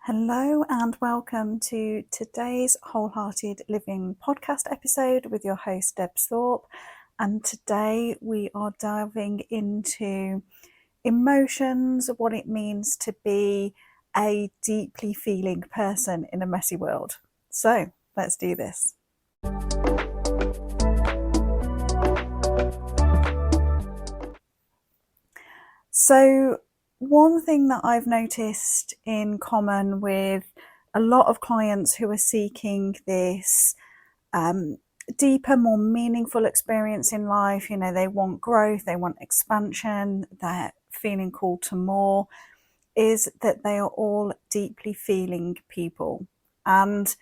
Hello and welcome to today's Wholehearted Living podcast episode with your host Deb Thorpe. And today we are diving into emotions, what it means to be a deeply feeling person in a messy world. So let's do this. So one thing that I've noticed in common with a lot of clients who are seeking this deeper, more meaningful experience in life, they want growth, they want expansion, they're feeling called to more, is that they are all deeply feeling people. And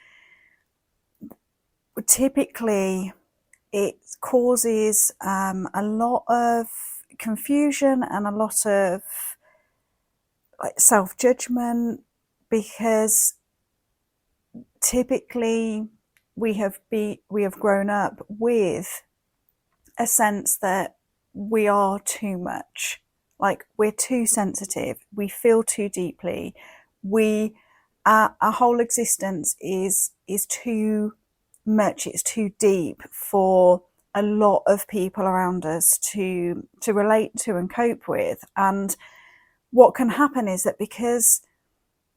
typically it causes a lot of confusion and a lot of self-judgment, because typically we have grown up with a sense that we are too much, like we're too sensitive, we feel too deeply, our whole existence is too much, it's too deep for a lot of people around us to relate to and cope with. And what can happen is that because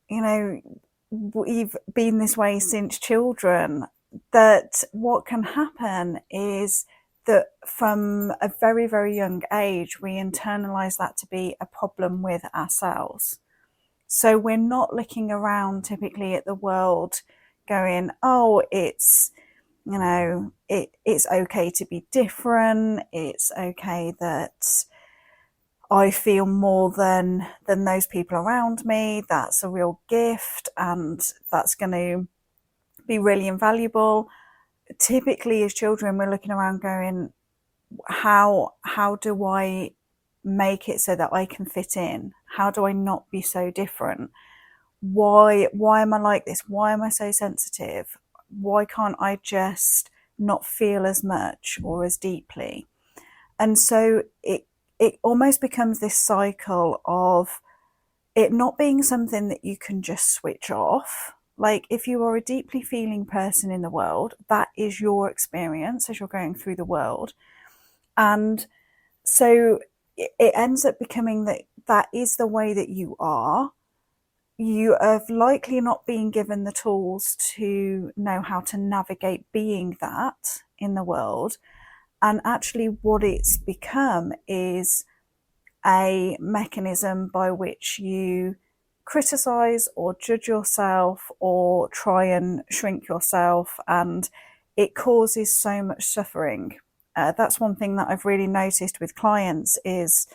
we've been this way since children, that what can happen is that from a very, very young age, we internalize that to be a problem with ourselves. So we're not looking around typically at the world going, oh, it's okay to be different. It's okay that I feel more than those people around me. That's a real gift and that's going to be really invaluable. Typically as children, we're looking around going, how do I make it so that I can fit in? How do I not be so different? Why am I like this? Why am I so sensitive? Why can't I just not feel as much or as deeply? And so it almost becomes this cycle of it not being something that you can just switch off. Like if you are a deeply feeling person in the world, that is your experience as you're going through the world. And so it ends up becoming that is the way that you are. You have likely not been given the tools to know how to navigate being that in the world. And actually what it's become is a mechanism by which you criticize or judge yourself or try and shrink yourself, and it causes so much suffering. That's one thing that I've really noticed with clients is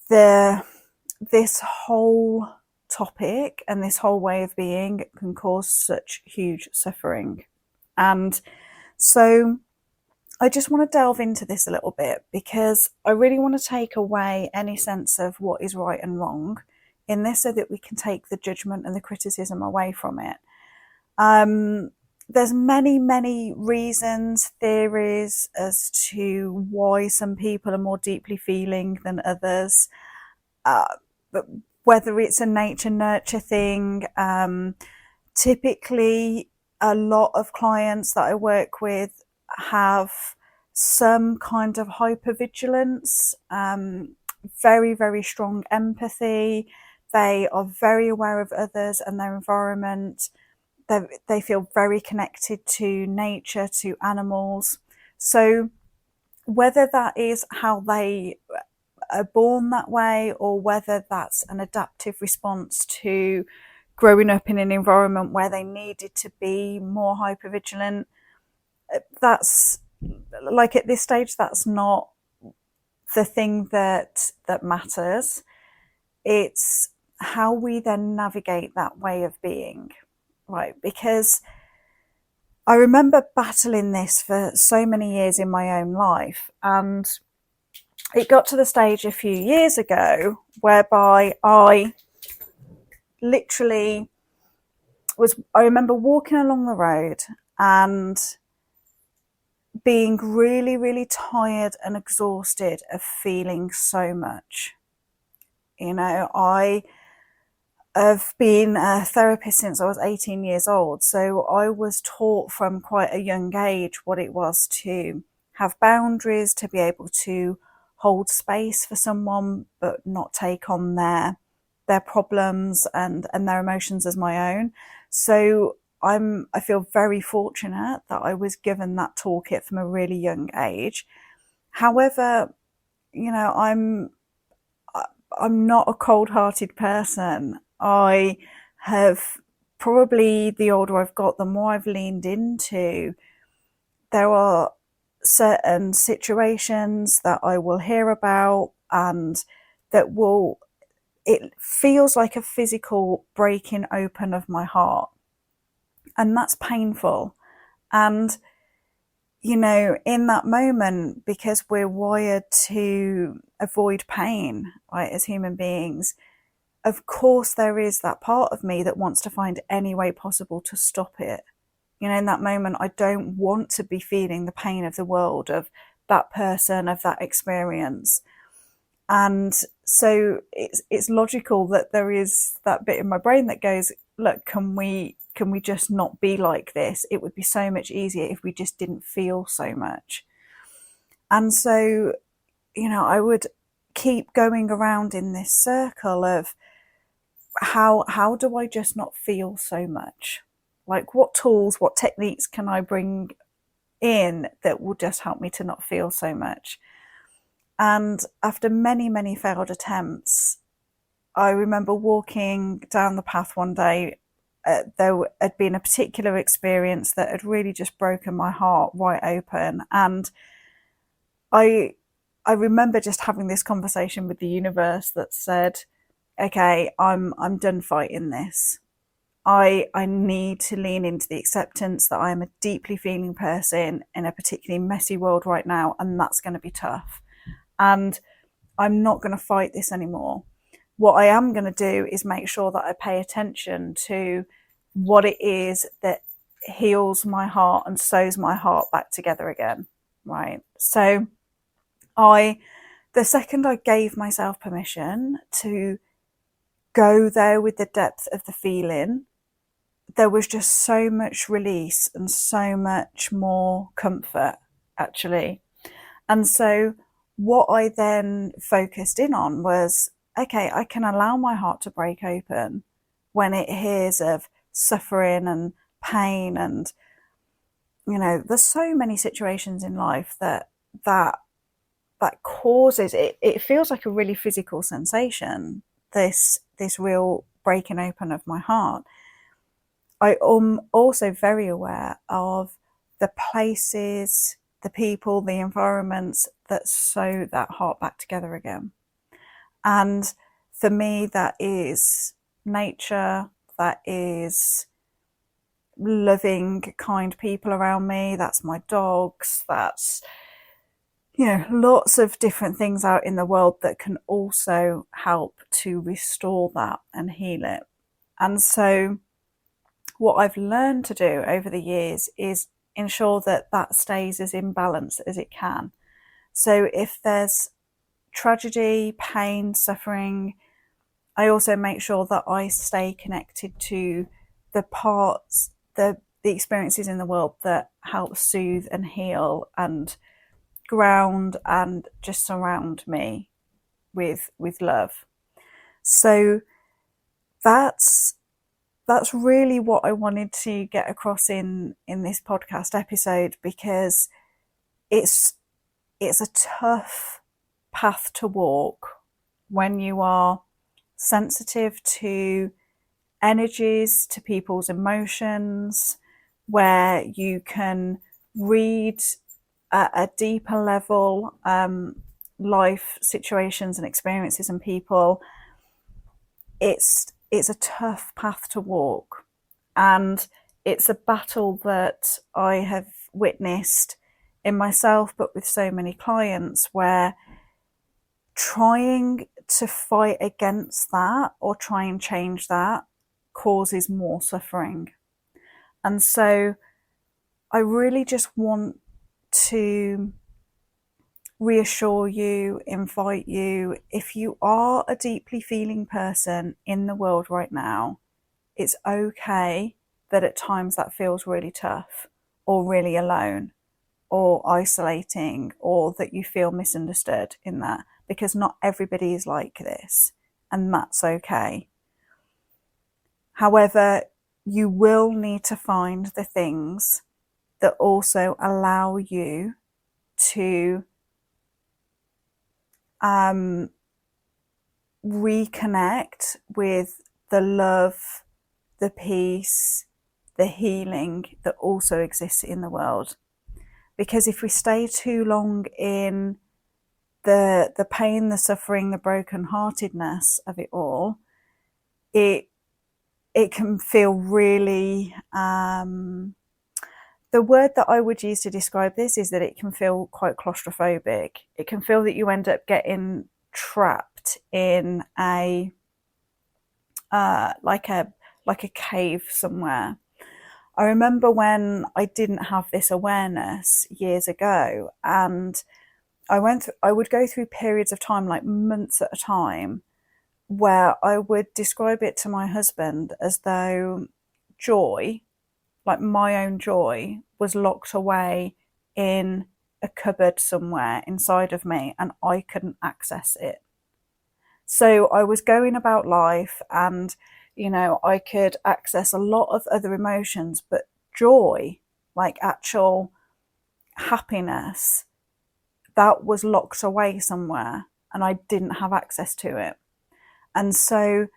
this whole topic and this whole way of being can cause such huge suffering. And so I just want to delve into this a little bit because I really want to take away any sense of what is right and wrong in this so that we can take the judgment and the criticism away from it. There's many reasons, theories as to why some people are more deeply feeling than others. But whether it's a nature-nurture thing, typically a lot of clients that I work with have some kind of hypervigilance, very, very strong empathy. They are very aware of others and their environment. They feel very connected to nature, to animals. So whether that is how they are born that way or whether that's an adaptive response to growing up in an environment where they needed to be more hypervigilant, that's like at this stage, that's not the thing that matters. It's how we then navigate that way of being, right? Because I remember battling this for so many years in my own life, and it got to the stage a few years ago whereby I literally I remember walking along the road and being really, really tired and exhausted of feeling so much. I I've been a therapist since I was 18 years old. So I was taught from quite a young age what it was to have boundaries, to be able to hold space for someone, but not take on their problems and their emotions as my own. So I feel very fortunate that I was given that toolkit from a really young age. However, you know, I'm not a cold-hearted person. I have probably, the older I've got, the more I've leaned into. There are certain situations that I will hear about and that will, it feels like a physical breaking open of my heart. And that's painful. And, you know, in that moment, because we're wired to avoid pain, right, as human beings, of course there is that part of me that wants to find any way possible to stop it. You know, in that moment, I don't want to be feeling the pain of the world, of that person, of that experience. And so it's logical that there is that bit in my brain that goes, look, can we just not be like this? It would be so much easier if we just didn't feel so much. And so, you know, I would keep going around in this circle of how do I just not feel so much? Like, what tools, what techniques can I bring in that will just help me to not feel so much? And after many, many failed attempts, I remember walking down the path one day. There had been a particular experience that had really just broken my heart right open. And I remember just having this conversation with the universe that said, okay, I'm done fighting this. I need to lean into the acceptance that I am a deeply feeling person in a particularly messy world right now, and that's going to be tough. And I'm not going to fight this anymore. What I am going to do is make sure that I pay attention to what it is that heals my heart and sews my heart back together again, right? So the second I gave myself permission to go there with the depth of the feeling, there was just so much release and so much more comfort, actually. And so what I then focused in on was, okay, I can allow my heart to break open when it hears of suffering and pain. And, you know, there's so many situations in life that causes it. It feels like a really physical sensation, this real breaking open of my heart. I am also very aware of the places, the people, the environments that sew that heart back together again. And for me, that is nature, that is loving, kind people around me, that's my dogs, that's, you know, lots of different things out in the world that can also help to restore that and heal it. And so what I've learned to do over the years is ensure that that stays as in balance as it can. So if there's tragedy, pain, suffering, I also make sure that I stay connected to the parts, the experiences in the world that help soothe and heal and ground and just surround me with love. So that's really what I wanted to get across in this podcast episode, because it's a tough path to walk when you are sensitive to energies, to people's emotions, where you can read at a deeper level life situations and experiences and people. It's a tough path to walk, and it's a battle that I have witnessed in myself, but with so many clients, where trying to fight against that or try and change that causes more suffering. And so I really just want to reassure you, invite you, if you are a deeply feeling person in the world right now, it's okay that at times that feels really tough or really alone or isolating, or that you feel misunderstood in that, because not everybody is like this, and that's okay. However, you will need to find the things that also allow you to reconnect with the love, the peace, the healing that also exists in the world. Because if we stay too long in the pain, the suffering, the brokenheartedness of it all, it can feel really, the word that I would use to describe this is that it can feel quite claustrophobic. It can feel that you end up getting trapped in a like a cave somewhere. I remember when I didn't have this awareness years ago, and I would go through periods of time, like months at a time, where I would describe it to my husband as though joy, like my own joy, was locked away in a cupboard somewhere inside of me and I couldn't access it. So I was going about life and, I could access a lot of other emotions, but joy, like actual happiness, that was locked away somewhere and I didn't have access to it. And so,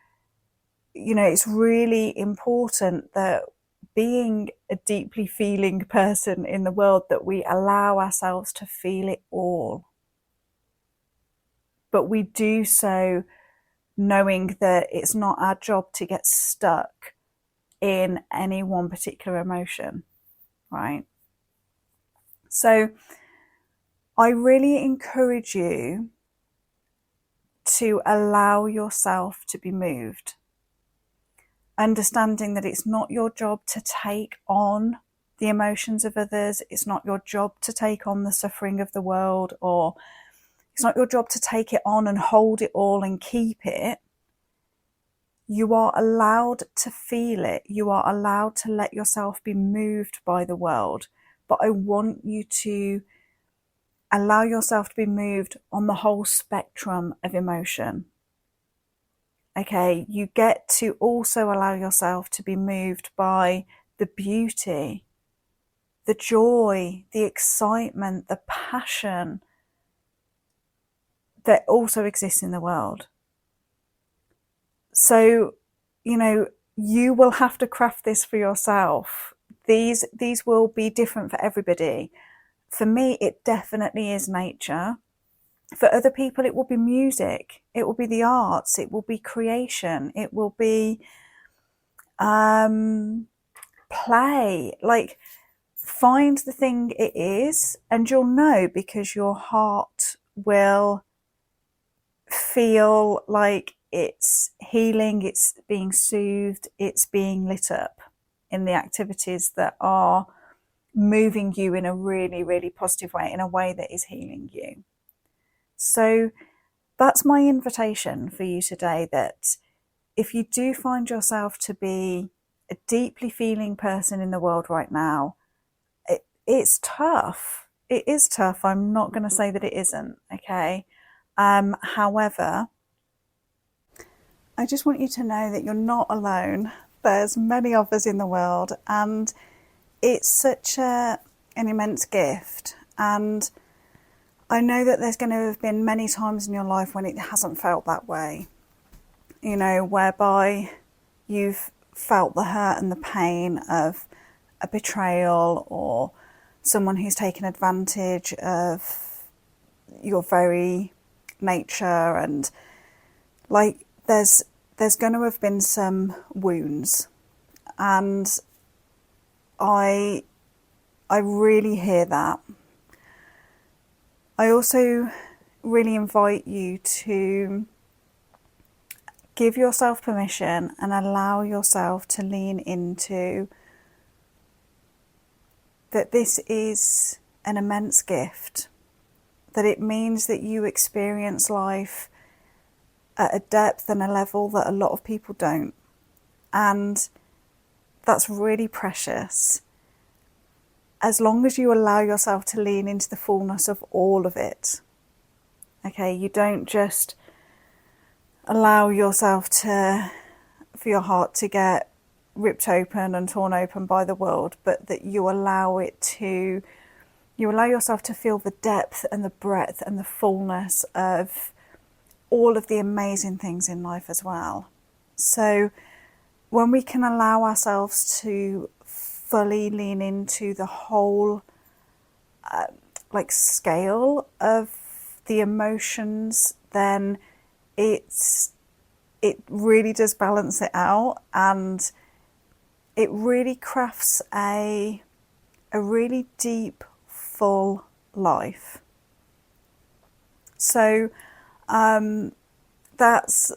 it's really important that being a deeply feeling person in the world, that we allow ourselves to feel it all. But we do so knowing that it's not our job to get stuck in any one particular emotion, right? So I really encourage you to allow yourself to be moved, understanding that it's not your job to take on the emotions of others. It's not your job to take on the suffering of the world, or it's not your job to take it on and hold it all and keep it. You are allowed to feel it. You are allowed to let yourself be moved by the world. But I want you to allow yourself to be moved on the whole spectrum of emotion. Okay, you get to also allow yourself to be moved by the beauty, the joy, the excitement, the passion that also exists in the world. So, you will have to craft this for yourself. These will be different for everybody. For me, it definitely is nature. For other people, it will be music. It will be the arts. It will be creation. It will be play. Like, find the thing it is, and you'll know, because your heart will feel like it's healing, it's being soothed, it's being lit up in the activities that are moving you in a really, really positive way, in a way that is healing you. So that's my invitation for you today, that if you do find yourself to be a deeply feeling person in the world right now, it's tough. It is tough. I'm not going to say that it isn't, okay? However, I just want you to know that you're not alone. There's many of us in the world, and it's such an immense gift. And I know that there's going to have been many times in your life when it hasn't felt that way, whereby you've felt the hurt and the pain of a betrayal, or someone who's taken advantage of your very nature, and like there's going to have been some wounds, and I really hear that. I also really invite you to give yourself permission and allow yourself to lean into that this is an immense gift, that it means that you experience life at a depth and a level that a lot of people don't. And that's really precious. As long as you allow yourself to lean into the fullness of all of it. Okay, you don't just allow yourself for your heart to get ripped open and torn open by the world, but that you allow yourself to feel the depth and the breadth and the fullness of all of the amazing things in life as well. So when we can allow ourselves to fully lean into the whole scale of the emotions, then it really does balance it out, and it really crafts a really deep, full life. So that's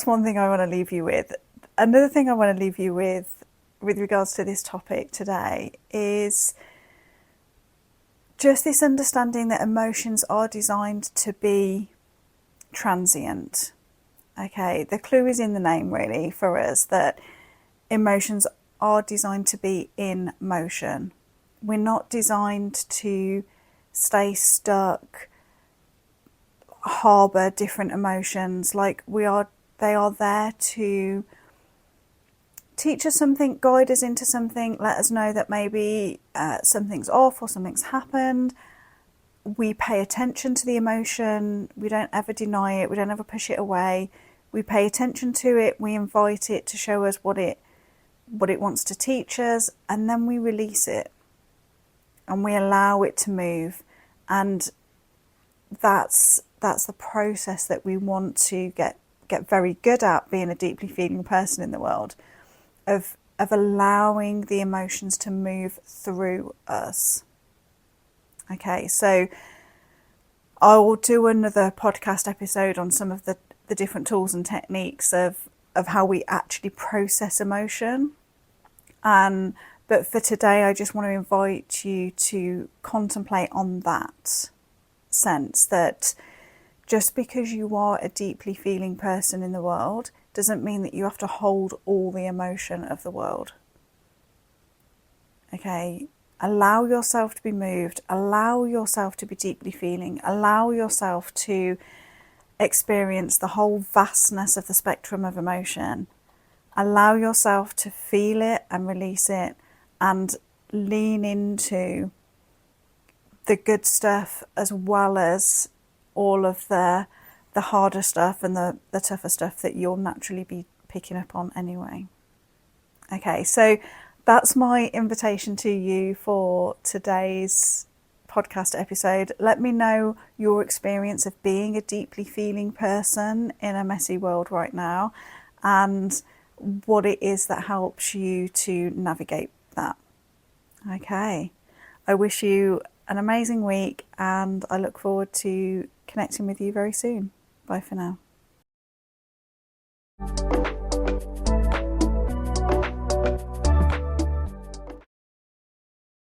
one thing I want to leave you with. Another thing I want to leave you with regards to this topic today is just this understanding that emotions are designed to be transient. Okay, the clue is in the name really for us, that emotions are designed to be in motion. We're not designed to stay stuck, harbour different emotions. They are there to teach us something, guide us into something, let us know that maybe something's off or something's happened. We pay attention to the emotion. We don't ever deny it. We don't ever push it away. We pay attention to it. We invite it to show us what it wants to teach us, and then we release it and we allow it to move. And that's the process that we want to get very good at, being a deeply feeling person in the world, of allowing the emotions to move through us. Okay, so I will do another podcast episode on some of the different tools and techniques of how we actually process emotion. But for today, I just want to invite you to contemplate on that sense, that just because you are a deeply feeling person in the world doesn't mean that you have to hold all the emotion of the world. Okay, allow yourself to be moved, allow yourself to be deeply feeling, allow yourself to experience the whole vastness of the spectrum of emotion. Allow yourself to feel it and release it, and lean into the good stuff as well as all of the harder stuff and the tougher stuff that you'll naturally be picking up on anyway. Okay, so that's my invitation to you for today's podcast episode. Let me know your experience of being a deeply feeling person in a messy world right now, and what it is that helps you to navigate that. Okay, I wish you an amazing week, and I look forward to connecting with you very soon. Bye for now.